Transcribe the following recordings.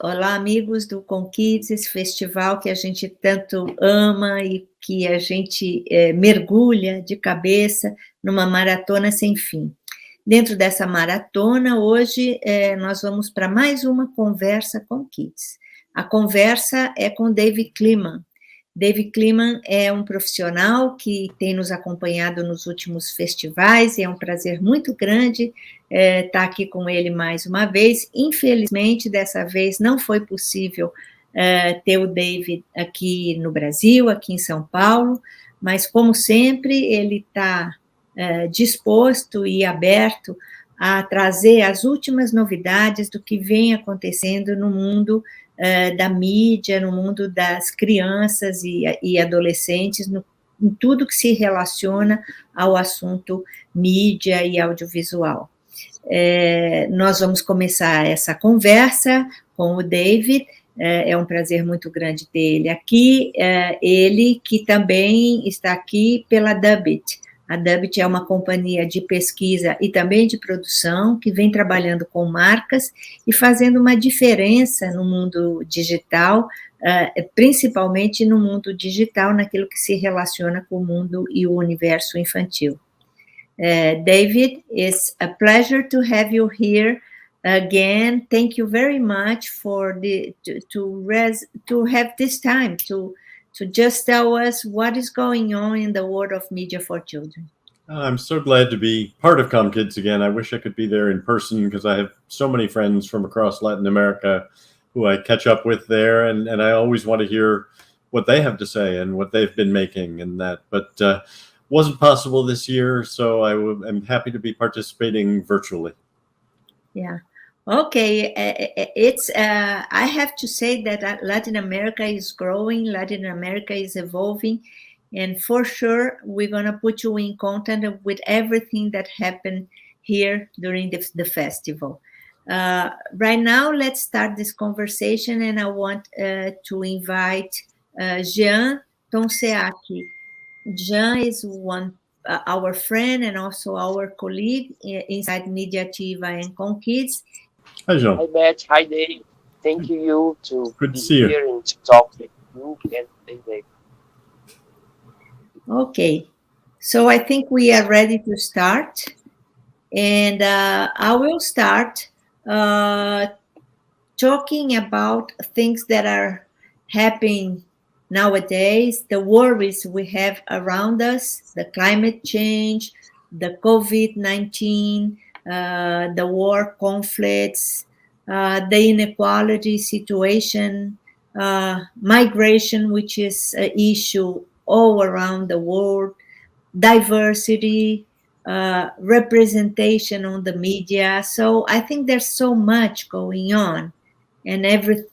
Olá amigos do Com Kids, esse festival que a gente tanto ama e que a gente mergulha de cabeça numa maratona sem fim. Dentro dessa maratona, hoje nós vamos para mais uma conversa com Kids. A conversa é com David Kleeman. David Kleeman é um profissional que tem nos acompanhado nos últimos festivais e é um prazer muito grande estar aqui com ele mais uma vez. Infelizmente, dessa vez não foi possível ter o David aqui no Brasil, aqui em São Paulo, mas, como sempre, ele está disposto e aberto a trazer as últimas novidades do que vem acontecendo no mundo da mídia, no mundo das crianças e adolescentes, em tudo que se relaciona ao assunto mídia e audiovisual. Nós vamos começar essa conversa com o David, é um prazer muito grande ter ele aqui, ele que também está aqui pela Dubit. A Dubit é uma companhia de pesquisa e também de produção que vem trabalhando com marcas e fazendo uma diferença no mundo digital, principalmente no mundo digital, naquilo que se relaciona com o mundo e o universo infantil. David, it's a pleasure to have you here again. Thank you very much for to have this time to just tell us what is going on in the world of media for children. I'm so glad to be part of ComKids again. I wish I could be there in person because I have so many friends from across Latin America who I catch up with there, and I always want to hear what they have to say and what they've been making and that. But wasn't possible this year, so I'm happy to be participating virtually. Yeah. Okay, I have to say that Latin America is growing, Latin America is evolving, and for sure we're going to put you in contact with everything that happened here during the festival. Right now, let's start this conversation, and I want to invite Jean Tonseaki. Jean is our friend and also our colleague inside Mediativa and ComKids. Hi, Jean. Hi, Matt. Hi, Dave. Thank you to Good be to see you. here and to talk with you and Dave. Okay, so I think we are ready to start, and I will start talking about things that are happening nowadays, the worries we have around us, the climate change, the COVID-19, the war conflicts, the inequality situation, migration, which is an issue all around the world, diversity, representation on the media. So I think there's so much going on, and every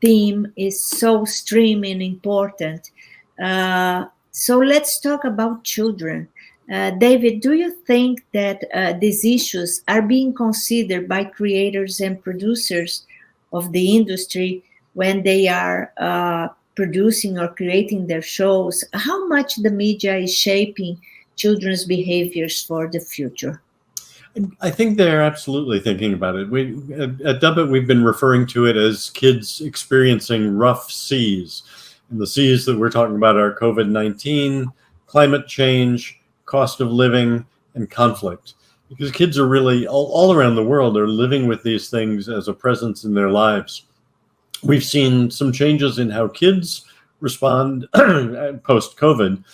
theme is so streaming important. So let's talk about children. David, do you think that these issues are being considered by creators and producers of the industry when they are producing or creating their shows? How much the media is shaping children's behaviors for the future? I think they're absolutely thinking about it. At Dubit, we've been referring to it as kids experiencing rough seas. And the seas that we're talking about are COVID-19, climate change, cost of living, and conflict. Because kids are really, all around the world, are living with these things as a presence in their lives. We've seen some changes in how kids respond post-COVID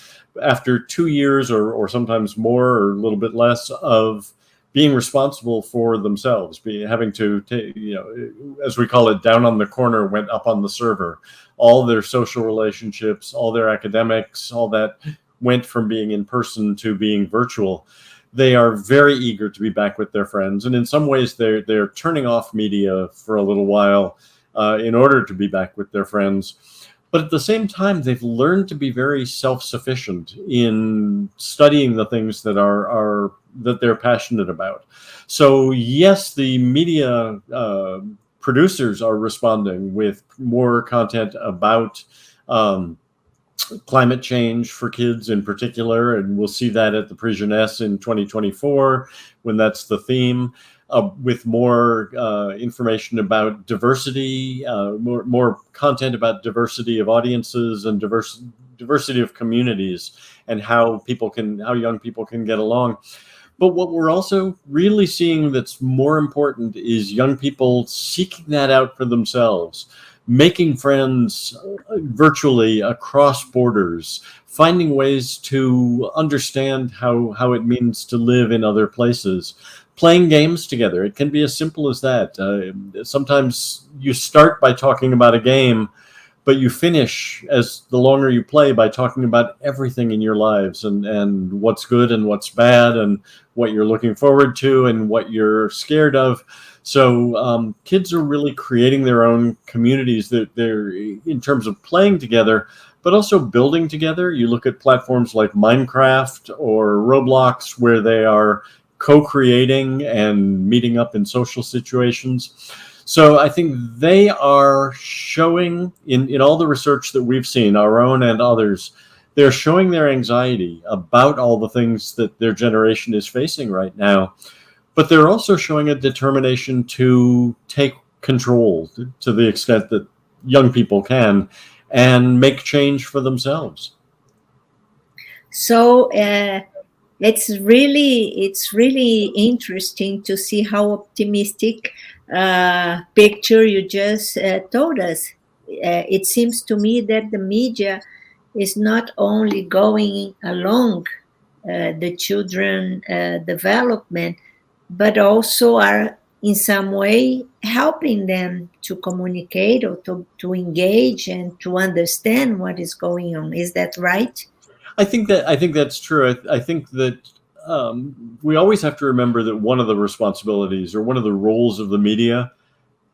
after 2 years or sometimes more or a little bit less of being responsible for themselves, having to, as we call it, down on the corner, went up on the server. All their social relationships, all their academics, all that went from being in person to being virtual. they are very eager to be back with their friends. And in some ways, they're turning off media for a little while in order to be back with their friends. But at the same time, they've learned to be very self-sufficient in studying the things that that they're passionate about. So yes, the media producers are responding with more content about climate change for kids in particular, and we'll see that at the Prix Jeunesse in 2024 when that's the theme. With more information about diversity, more content about diversity of audiences and diversity of communities, and how young people can get along. But what we're also really seeing that's more important is young people seeking that out for themselves, making friends virtually across borders, finding ways to understand how it means to live in other places. Playing games together. It can be as simple as that. Sometimes you start by talking about a game, but you finish, as the longer you play, by talking about everything in your lives and what's good and what's bad and what you're looking forward to and what you're scared of. So kids are really creating their own communities that they're in terms of playing together, but also building together. You look at platforms like Minecraft or Roblox, where they are co-creating and meeting up in social situations. So I think they are showing in all the research that we've seen, our own and others, they're showing their anxiety about all the things that their generation is facing right now. But they're also showing a determination to take control to the extent that young people can and make change for themselves. So it's really interesting to see how optimistic picture you just told us. It seems to me that the media is not only going along the children development, but also are in some way helping them to communicate or to engage and to understand what is going on. Is that right? I think that's true. I think that we always have to remember that one of the responsibilities or one of the roles of the media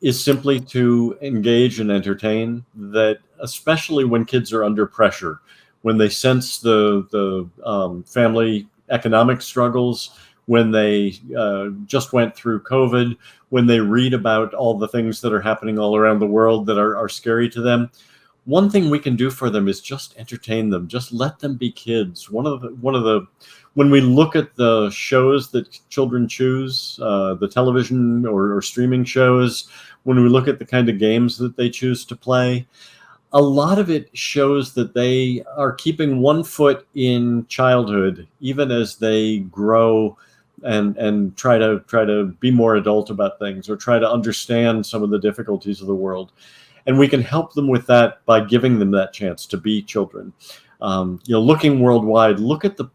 is simply to engage and entertain. That especially when kids are under pressure, when they sense the family economic struggles, when they just went through COVID, when they read about all the things that are happening all around the world that are scary to them. One thing we can do for them is just entertain them. Just let them be kids. When we look at the shows that children choose, the television or streaming shows, when we look at the kind of games that they choose to play, a lot of it shows that they are keeping one foot in childhood, even as they grow and try to be more adult about things or try to understand some of the difficulties of the world. And we can help them with that by giving them that chance to be children. Looking worldwide, look at the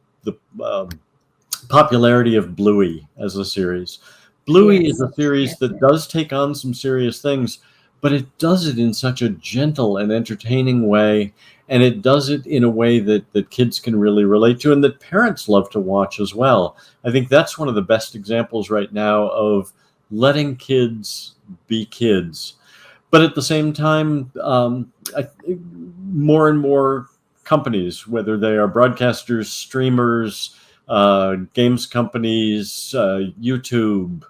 popularity of Bluey as a series. Bluey is a series that does take on some serious things, but it does it in such a gentle and entertaining way. And it does it in a way that kids can really relate to and that parents love to watch as well. I think that's one of the best examples right now of letting kids be kids. But at the same time, more and more companies, whether they are broadcasters, streamers, games companies, YouTube,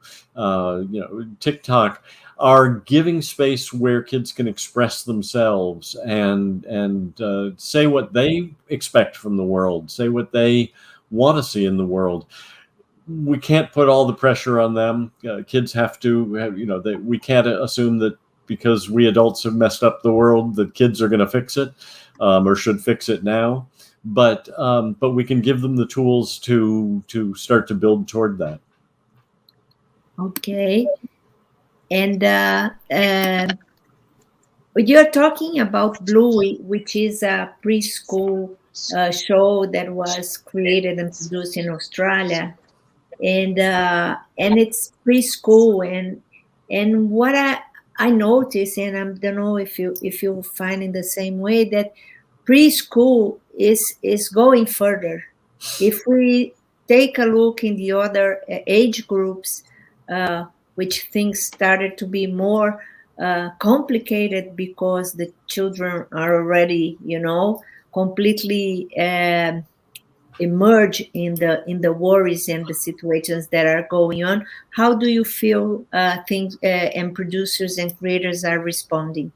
TikTok, are giving space where kids can express themselves and say what they expect from the world, say what they want to see in the world. We can't put all the pressure on them. Kids have to, we can't assume that because we adults have messed up the world that kids are going to fix it or should fix it now. But we can give them the tools to start to build toward that. Okay. And you're talking about Bluey, which is a preschool show that was created and produced in Australia, and it's preschool. And what I notice, and I don't know if you find in the same way, that preschool is going further. If we take a look in the other age groups, which things started to be more complicated because the children are already, completely emerge in the worries and the situations that are going on. How do you feel things and producers and creators are responding?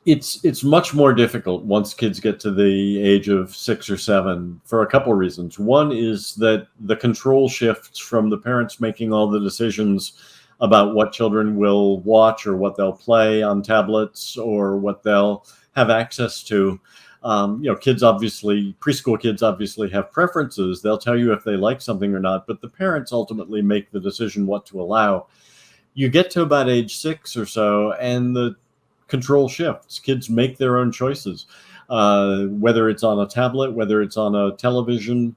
It's much more difficult once kids get to the age of 6 or 7 for a couple of reasons. One is that the control shifts from the parents making all the decisions about what children will watch or what they'll play on tablets or what they'll have access to. Kids obviously, preschool kids obviously have preferences. They'll tell you if they like something or not, but the parents ultimately make the decision what to allow. You get to about age 6 or so, and the control shifts. Kids make their own choices, whether it's on a tablet, whether it's on a television,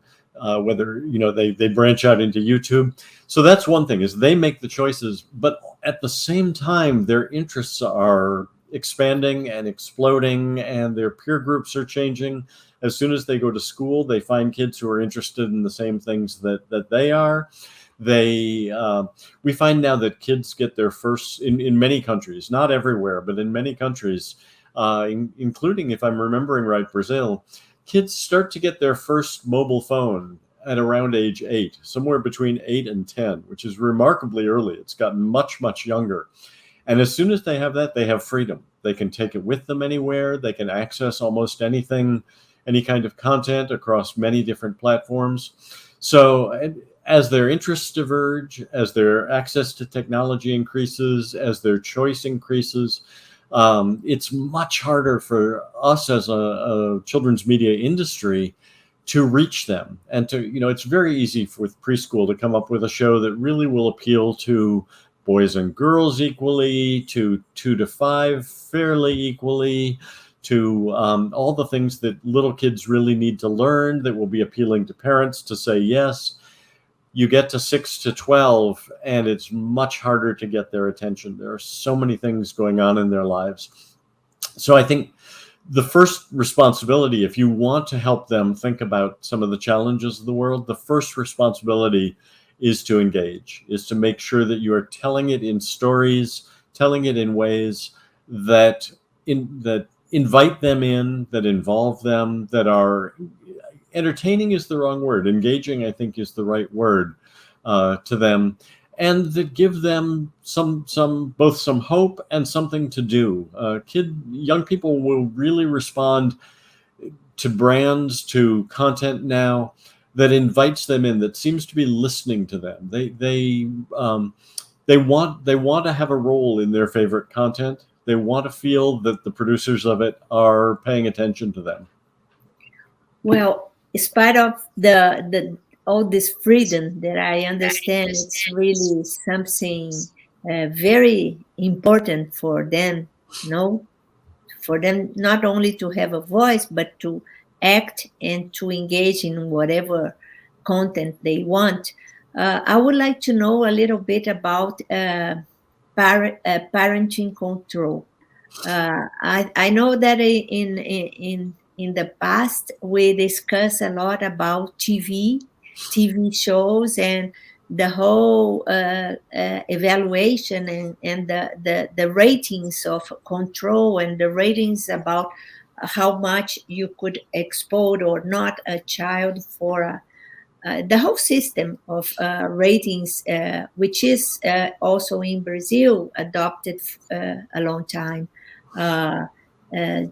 whether they branch out into YouTube. So that's one thing, is they make the choices, but at the same time their interests are expanding and exploding, and their peer groups are changing. As soon as they go to school, they find kids who are interested in the same things that they are. We find now that kids get their first, in many countries, not everywhere, but in many countries, including, if I'm remembering right, Brazil, kids start to get their first mobile phone at around age 8, somewhere between 8 and 10, which is remarkably early. It's gotten much, much younger. And as soon as they have that, they have freedom. They can take it with them anywhere. They can access almost anything, any kind of content across many different platforms. So as their interests diverge, as their access to technology increases, as their choice increases, it's much harder for us as a children's media industry to reach them. And it's very easy with preschool to come up with a show that really will appeal to boys and girls equally, to 2 to 5 fairly equally, to all the things that little kids really need to learn that will be appealing to parents to say yes. You get to 6 to 12, and it's much harder to get their attention. There are so many things going on in their lives. So I think the first responsibility, if you want to help them think about some of the challenges of the world, the first responsibility is to engage, is to make sure that you are telling it in stories, telling it in ways that invite them in, that involve them, that are entertaining is the wrong word. Engaging, I think, is the right word to them, and that give them both some hope and something to do. Young people will really respond to brands, to content now that invites them in, that seems to be listening to them. They want to have a role in their favorite content. They want to feel that the producers of it are paying attention to them. Well, in spite of the all this freedom that I understand, it's really something very important for them, for them not only to have a voice, but to act and to engage in whatever content they want. I would like to know a little bit about parenting control. I know that in the past we discussed a lot about TV shows and the whole evaluation and the ratings of control and the ratings about how much you could expose or not a child for the whole system of ratings, which is also in Brazil adopted a long time,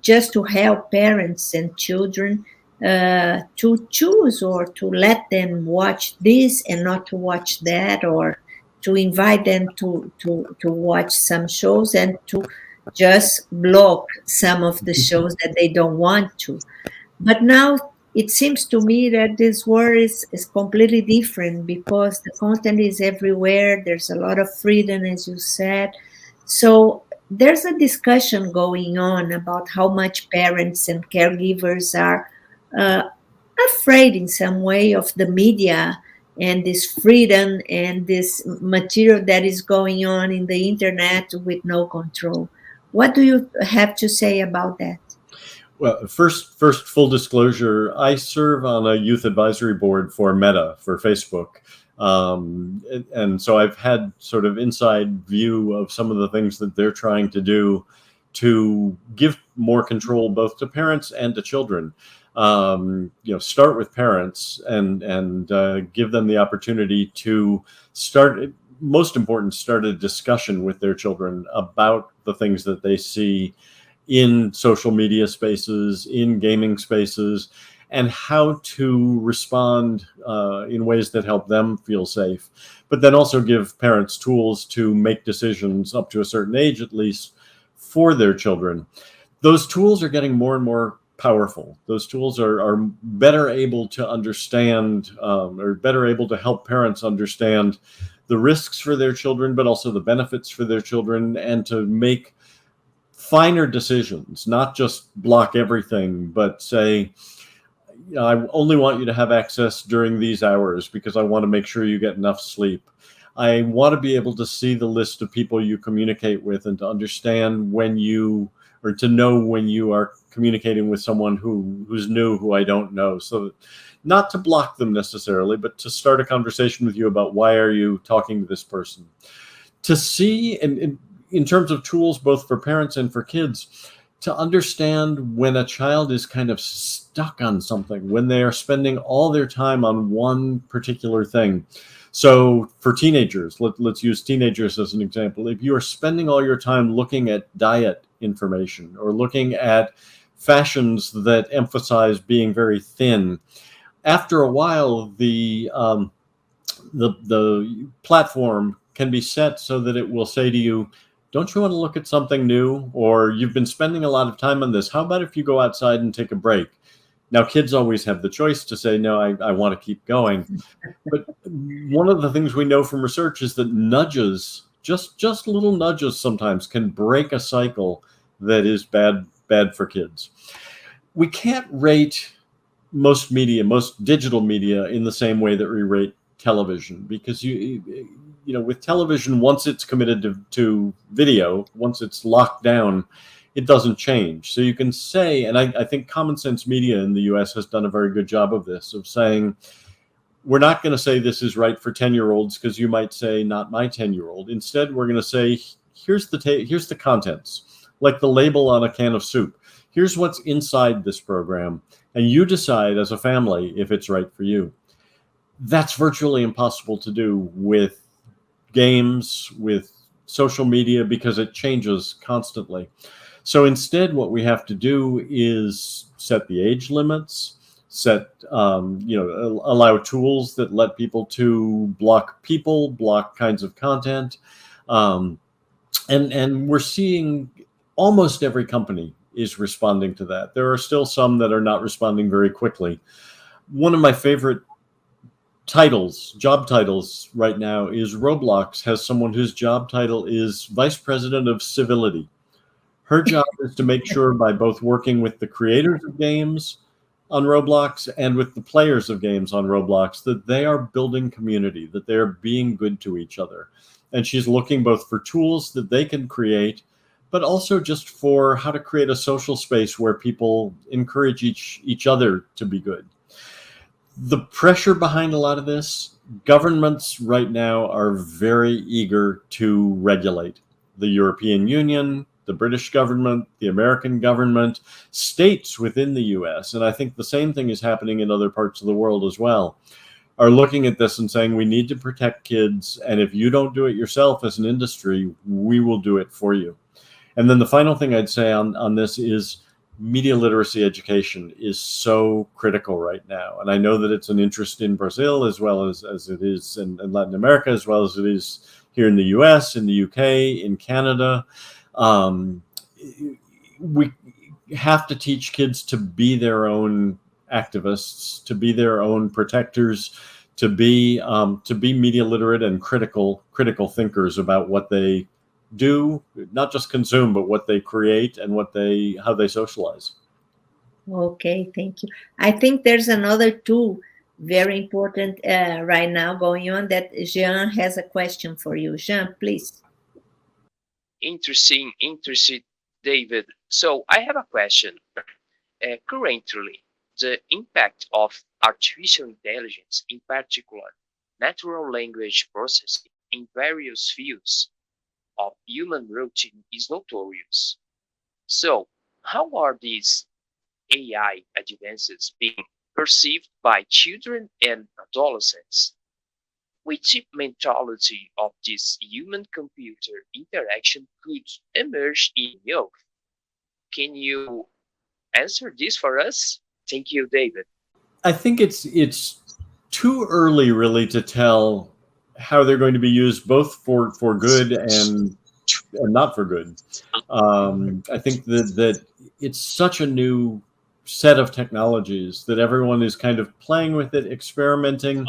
just to help parents and children to choose or to let them watch this and not to watch that, or to invite them to watch some shows and to just block some of the shows that they don't want to. But now it seems to me that this world is completely different, because the content is everywhere. There's a lot of freedom, as you said. So there's a discussion going on about how much parents and caregivers are afraid in some way of the media and this freedom and this material that is going on in the internet with no control. What do you have to say about that? Well, first, full disclosure, I serve on a youth advisory board for Meta, for Facebook. And so I've had sort of inside view of some of the things that they're trying to do to give more control both to parents and to children. Start with parents and give them the opportunity to start, most important, start a discussion with their children about the things that they see in social media spaces, in gaming spaces, and how to respond in ways that help them feel safe, but then also give parents tools to make decisions up to a certain age, at least, for their children. Those tools are getting more and more powerful. Those tools are better able to understand, or better able to help parents understand the risks for their children, but also the benefits for their children, and to make finer decisions, not just block everything, but say, I only want you to have access during these hours because I want to make sure you get enough sleep. I want to be able to see the list of people you communicate with and to understand when you, or to know when you are communicating with someone who's new, who I don't know. So not to block them necessarily, but to start a conversation with you about why are you talking to this person. To see, and in terms of tools, both for parents and for kids, to understand when a child is kind of stuck on something, when they are spending all their time on one particular thing. So for teenagers, let's use teenagers as an example. If you are spending all your time looking at diet information or looking at fashions that emphasize being very thin, after a while, the platform can be set so that it will say to you, don't you want to look at something new? Or you've been spending a lot of time on this. How about if you go outside and take a break? Now, kids always have the choice to say, no, I want to keep going. But one of the things we know from research is that nudges, just little nudges sometimes, can break a cycle that is bad for kids. We can't rate most media, most digital media, in the same way that we rate television, because with television, once it's committed to video, once it's locked down, it doesn't change. So you can say, and I think Common Sense Media in the US has done a very good job of this, of saying, we're not going to say this is right for 10-year-olds, because you might say, not my 10-year-old. Instead, we're going to say, here's the contents, like the label on a can of soup. Here's what's inside this program, and you decide as a family if it's right for you. That's virtually impossible to do with games, with social media, because it changes constantly. So instead, what we have to do is set the age limits, allow tools that let people to block kinds of content. And we're seeing almost every company is responding to that. There are still some that are not responding very quickly. One of my favorite job titles right now is Roblox has someone whose job title is Vice President of Civility. Her job is to make sure, by both working with the creators of games on Roblox and with the players of games on Roblox, that they are building community, that they're being good to each other. And she's looking both for tools that they can create, but also just for how to create a social space where people encourage each other to be good. The pressure behind a lot of this, governments right now are very eager to regulate. The European Union, the British government, the American government, states within the US, and I think the same thing is happening in other parts of the world as well, are looking at this and saying, we need to protect kids, and if you don't do it yourself as an industry, we will do it for you. And then the final thing I'd say on this is media literacy education is so critical right now. And I know that it's an interest in Brazil as well as it is in Latin America, as well as it is here in the US, in the UK, in Canada. We have to teach kids to be their own activists, to be their own protectors, to be media literate and critical thinkers about what they do, not just consume, but what they create and how they socialize. Okay, thank you. I think there's another tool very important right now going on that Jean has a question for you. Jean, please. Interesting, David. So I have a question. Currently, the impact of artificial intelligence, in particular natural language processing in various fields of human routine, is notorious. So, how are these AI advances being perceived by children and adolescents? Which mentality of this human-computer interaction could emerge in youth? Can you answer this for us? Thank you, David. I think it's too early really to tell how they're going to be used both for good and not for good. I think that it's such a new set of technologies that everyone is kind of playing with it, experimenting,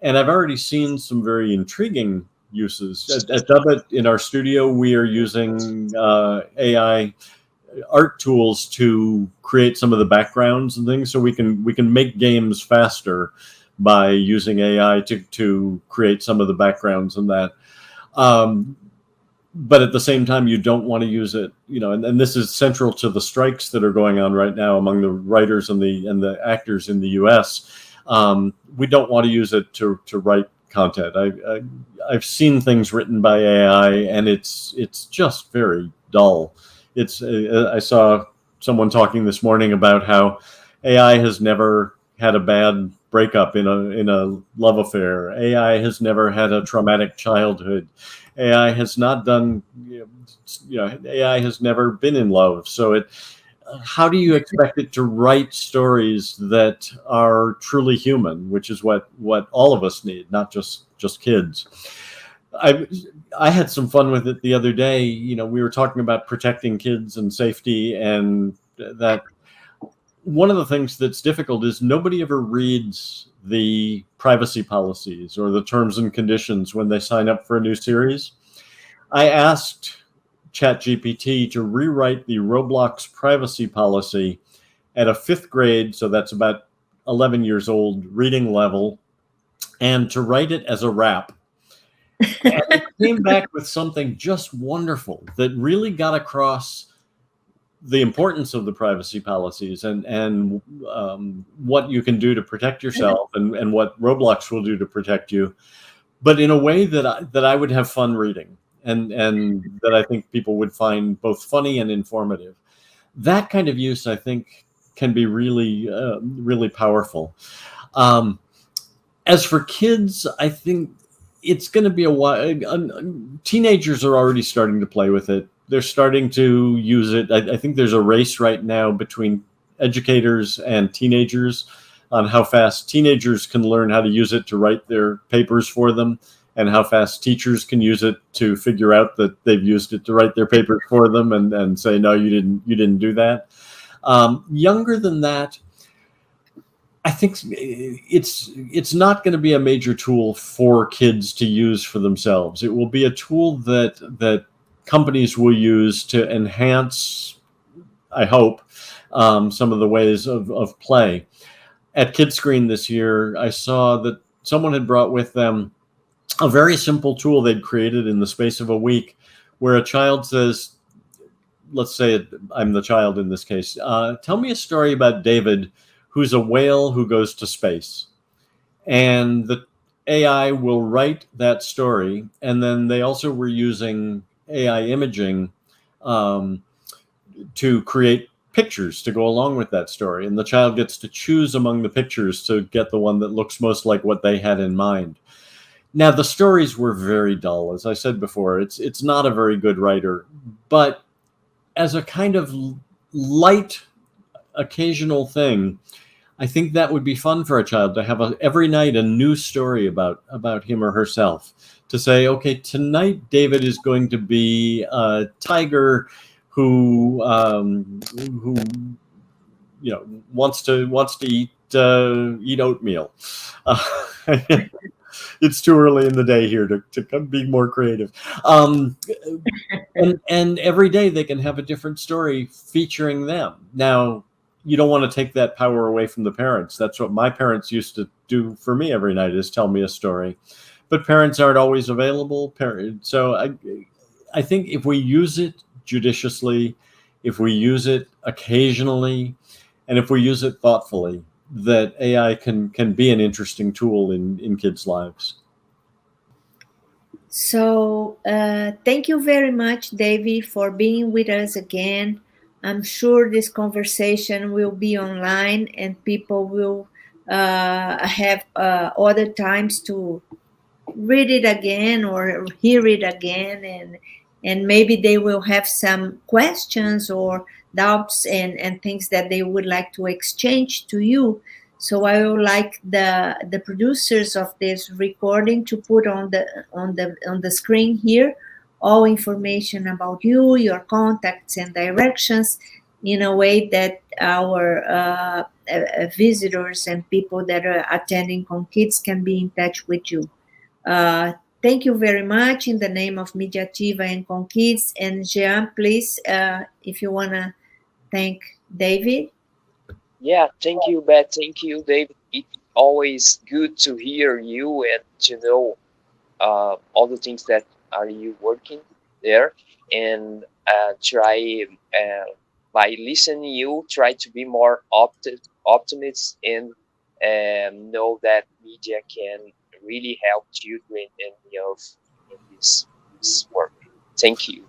and I've already seen some very intriguing uses. At Dubit in our studio, we are using AI art tools to create some of the backgrounds and things, so we can make games faster by using AI to create some of the backgrounds and that. But at the same time, you don't want to use it, and this is central to the strikes that are going on right now among the writers and the actors in the U.S. We don't want to use it to write content. I've seen things written by AI, and it's just very dull. I saw someone talking this morning about how AI has never had a bad breakup in a love affair. AI has never had a traumatic childhood. AI has not done, AI has never been in love. So how do you expect it to write stories that are truly human, which is what all of us need, not just kids. I had some fun with it the other day. We were talking about protecting kids and safety, and that one of the things that's difficult is nobody ever reads the privacy policies or the terms and conditions when they sign up for a new series. I asked ChatGPT to rewrite the Roblox privacy policy at a 5th grade, so that's about 11 years old, reading level, and to write it as a rap. And it came back with something just wonderful that really got across the importance of the privacy policies and what you can do to protect yourself and what Roblox will do to protect you, but in a way that I would have fun reading and that I think people would find both funny and informative. That kind of use, I think, can be really, really powerful. As for kids, I think it's going to be a while. Teenagers are already starting to play with it. They're starting to use it. I think there's a race right now between educators and teenagers on how fast teenagers can learn how to use it to write their papers for them, and how fast teachers can use it to figure out that they've used it to write their papers for them and say, no, you didn't do that. Younger than that, I think it's not going to be a major tool for kids to use for themselves. It will be a tool that companies will use to enhance, I hope, some of the ways of play. At Kidscreen this year, I saw that someone had brought with them a very simple tool they'd created in the space of a week, where a child says, let's say I'm the child in this case, tell me a story about David, who's a whale who goes to space. And the AI will write that story. And then they also were using AI imaging to create pictures to go along with that story. And the child gets to choose among the pictures to get the one that looks most like what they had in mind. Now, the stories were very dull. As I said before, it's not a very good writer. But as a kind of light, occasional thing, I think that would be fun for a child to have every night a new story about him or herself. To say, okay, tonight David is going to be a tiger who wants to eat oatmeal. It's too early in the day here to be more creative. And every day they can have a different story featuring them. Now, you don't want to take that power away from the parents. That's what my parents used to do for me every night, is tell me a story. But parents aren't always available. So I think if we use it judiciously, if we use it occasionally, and if we use it thoughtfully, that AI can be an interesting tool in kids' lives. So thank you very much, David, for being with us again. I'm sure this conversation will be online and people will have other times to read it again or hear it again, and maybe they will have some questions or doubts and things that they would like to exchange to you. So I would like the producers of this recording to put on the screen here all information about you, your contacts and directions, in a way that our visitors and people that are attending ComKids can be in touch with you. Thank you very much in the name of Mediativa and ComKids. And Jean, please, if you want to thank David. Yeah, thank you, Beth. Thank you, David. It's always good to hear you and to know all the things that are you working there, and try by listening you, try to be more optimist and know that media can really help children and youth in this work. Thank you.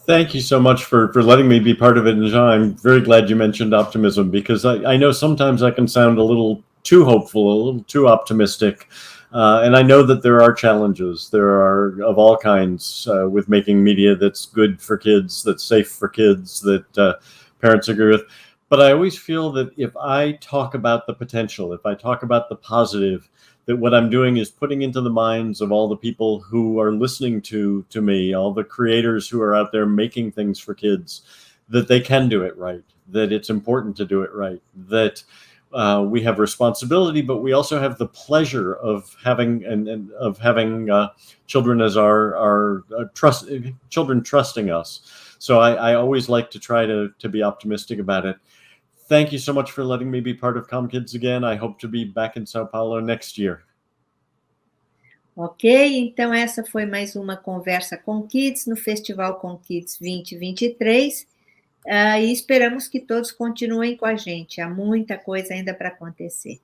Thank you so much for letting me be part of it. And Jean, I'm very glad you mentioned optimism, because I know sometimes I can sound a little too hopeful, a little too optimistic. And I know that there are challenges. There are of all kinds with making media that's good for kids, that's safe for kids, that parents agree with. But I always feel that if I talk about the potential, if I talk about the positive, that what I'm doing is putting into the minds of all the people who are listening to me, all the creators who are out there making things for kids, that they can do it right, that it's important to do it right, that we have responsibility, but we also have the pleasure of having children as our children trusting us. So I always like to try to be optimistic about it. Thank you so much for letting me be part of ComKids again. I hope to be back in São Paulo next year. Ok, então essa foi mais uma conversa com Kids no Festival ComKids 2023. E esperamos que todos continuem com a gente. Há muita coisa ainda para acontecer.